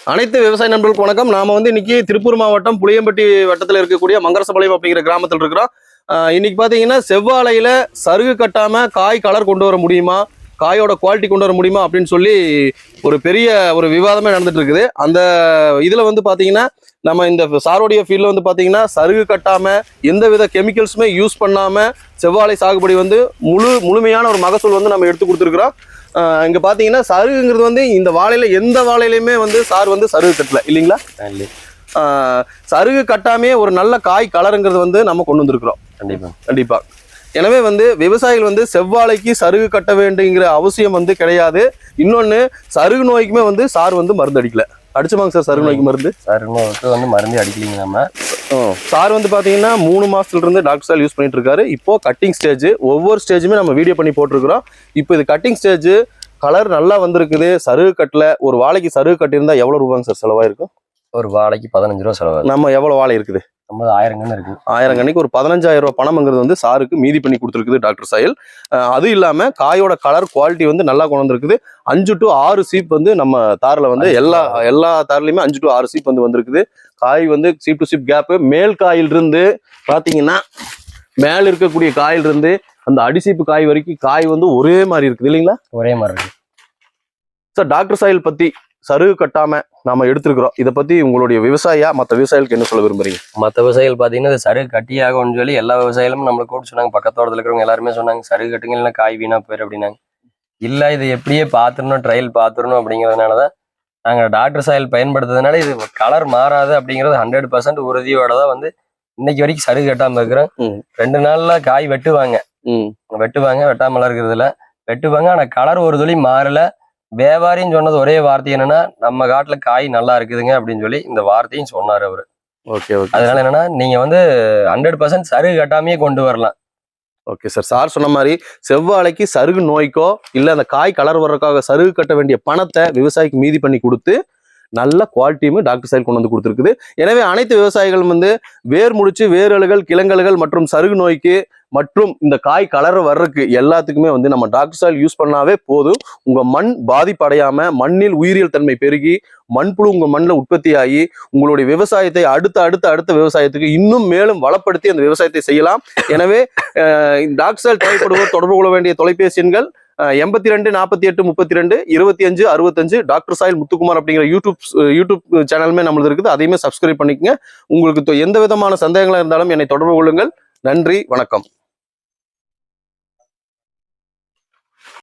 அனைத்து விவசாய நண்பர்களுக்கு வணக்கம். நாம இன்னைக்கு திருப்பூர் மாவட்டம் புளியம்பட்டி வட்டத்தில் இருக்கக்கூடிய மங்கரசபாளையம் அப்படிங்கிற கிராமத்தில் இருக்கிறோம். இன்னைக்கு பாத்தீங்கன்னா செவ்வாழையில சருகு கட்டாம காய் கலர் கொண்டு வர முடியுமா, காயோட குவாலிட்டி கொண்டு வர முடியுமா அப்படின்னு சொல்லி ஒரு பெரிய விவாதமே நடந்துட்டு இருக்குது. அந்த இதுல பாத்தீங்கன்னா நம்ம இந்த சாரோடைய ஃபீல்ட்ல பாத்தீங்கன்னா சருகு கட்டாம எந்தவித கெமிக்கல்ஸுமே யூஸ் பண்ணாம செவ்வாழை சாகுபடி முழுமையான ஒரு மகசூல் நம்ம எடுத்து கொடுத்துருக்குறோம். இங்க பாத்தீங்கன்னா சருகுங்கிறது இந்த வாழையில எந்த வாழையிலுமே சார் சருகு கட்டல இல்லைங்களா? சருகு கட்டாமே ஒரு நல்ல காய் கலருங்கிறது நம்ம கொண்டு வந்திருக்கிறோம். கண்டிப்பா. எனவே விவசாயிகள் செவ்வாழைக்கு சருகு கட்ட வேண்டுங்கிற அவசியம் கிடையாது. இன்னொன்னு சருகு நோய்க்குமே சார் மருந்து அடிக்கல. அடிச்சுமாங்க சார் சருகு நோய்க்கு மருந்து? சருகு நோய்க்கு மருந்து அடிக்கலீங்க. நம்ம சார் பாத்தீங்கன்னா 3 மாசத்துல இருந்து டாக்டர் சார் யூஸ் பண்ணிட்டு இருக்காரு. இப்போ கட்டிங் ஸ்டேஜ், ஒவ்வொரு ஸ்டேஜுமே நம்ம வீடியோ பண்ணி போட்டிருக்கிறோம். இப்போ இது கட்டிங் ஸ்டேஜ், கலர் நல்லா வந்திருக்குது. சருகு கட்டல. ஒரு வாழைக்கு சருகு கட்டியிருந்தா எவ்வளவு ரூபாங்க சார் செலவாயிருக்கும்? ஒரு வாழைக்கு 15 ரூபா செலவு. நம்ம எவ்வளவு வாழை இருக்குது? 1000 கண்ணு இருக்கு. 1000 கண்ணுக்கு ஒரு 15000 ரூபாய் பணம்ங்கிறது சாருக்கு மீதி பண்ணி கொடுத்துருக்குது டாக்டர் சாயல். அது இல்லாம காயோட கலர் குவாலிட்டி நல்லா கொண்டு வந்திருக்குது. 5 to 6 சீப் நம்ம தாரில் எல்லா தார்லயுமே 5 to 6 சீப் வந்திருக்குது. காய் சீப் டு சீப் கேப். மேல் காயிலிருந்து பாத்தீங்கன்னா மேல இருக்கக்கூடிய காயிலிருந்து அந்த அடிசீப்பு காய் வரைக்கும் காய் ஒரே மாதிரி இருக்குது இல்லைங்களா? ஒரே மாதிரி இருக்கு சார். டாக்டர் சாயல் பத்தி சருகு கட்டாம நாம எடுத்துருக்கிறோம். இதை பத்தி உங்களுடைய விவசாயியா மற்ற விவசாயிகளுக்கு என்ன சொல்ல விரும்புறீங்க? மற்ற விவசாயிகள் பாத்தீங்கன்னா சருகு கட்டியாகும்னு சொல்லி எல்லா விவசாயிகளும் நம்மளுக்கு கூப்பிட்டு சொன்னாங்க. பக்கத்தோட்டத்துல இருக்கிறவங்க எல்லாருமே சொன்னாங்க சருகு கட்டுங்க இல்லைன்னா காய் வீணா போயிரு அப்படின்னாங்க. இல்ல இது எப்படியே பாத்துடணும், ட்ரையல் பாத்துடணும் அப்படிங்கிறதுனாலதான் நாங்க டாக்டர் சாயல் பயன்படுத்துறதுனால இது கலர் மாறாது அப்படிங்கிறது 100% உறுதியோட தான் இன்னைக்கு வரைக்கும் சருகு கட்டாம இருக்கிறேன். 2 நாள்ல காய் வெட்டுவாங்க, வெட்டாமல இருக்கிறதுல வெட்டுவாங்க. ஆனா கலர் ஒரு துளி மாறல. வியாபாரின்னு சொன்னது ஒரே வார்த்தை என்னன்னா, நம்ம காட்டுல காய் நல்லா இருக்குதுங்க அப்படின்னு சொல்லி இந்த வார்த்தையும் சொன்னாரு அவரு. ஓகே. அதனால என்னன்னா நீங்க 100% சருகு கட்டாமையே கொண்டு வரலாம். Okay sir. சார் சொன்ன மாதிரி செவ்வாழைக்கு சருகு நோய்க்கோ இல்ல அந்த காய் கலர் வர்றதுக்காக சருகு கட்ட வேண்டிய பணத்தை விவசாயிக்கு மீதி பண்ணி கொடுத்து நல்ல குவாலிட்டியுமே டாக்டர் சாயல் கொண்டு கொடுத்துருக்குது. எனவே அனைத்து விவசாயிகளும் வேர் முடிச்சு, வேரலுகள், கிழங்கல்கள் மற்றும் சருகு நோய்க்கு மற்றும் இந்த காய் கலர் வர்றதுக்கு எல்லாத்துக்குமே நம்ம டாக்டர் சாயல் யூஸ் பண்ணாவே போதும். உங்க மண் பாதிப்படையாம மண்ணில் உயிரியல் தன்மை பெருகி மண்புழு உங்க மண்ணில் உற்பத்தி ஆகி உங்களுடைய விவசாயத்தை அடுத்த விவசாயத்துக்கு இன்னும் மேலும் வளப்படுத்தி அந்த விவசாயத்தை செய்யலாம். எனவே டாக்டர் சாயல் தேவைப்படுவோர் தொடர்பு கொள்ள வேண்டிய தொலைபேசி எண்கள் 82 48 32 25 65. டாக்டர் சாயல் முத்துக்குமார் அப்படிங்கிற யூடியூப் சேனலுமே நம்மளுக்கு இருக்குது. அதையுமே சப்ஸ்கிரைப் பண்ணிக்கங்க. உங்களுக்கு எந்த விதமான சந்தேகங்களா இருந்தாலும் என்னை தொடர்பு கொள்ளுங்கள். நன்றி, வணக்கம்.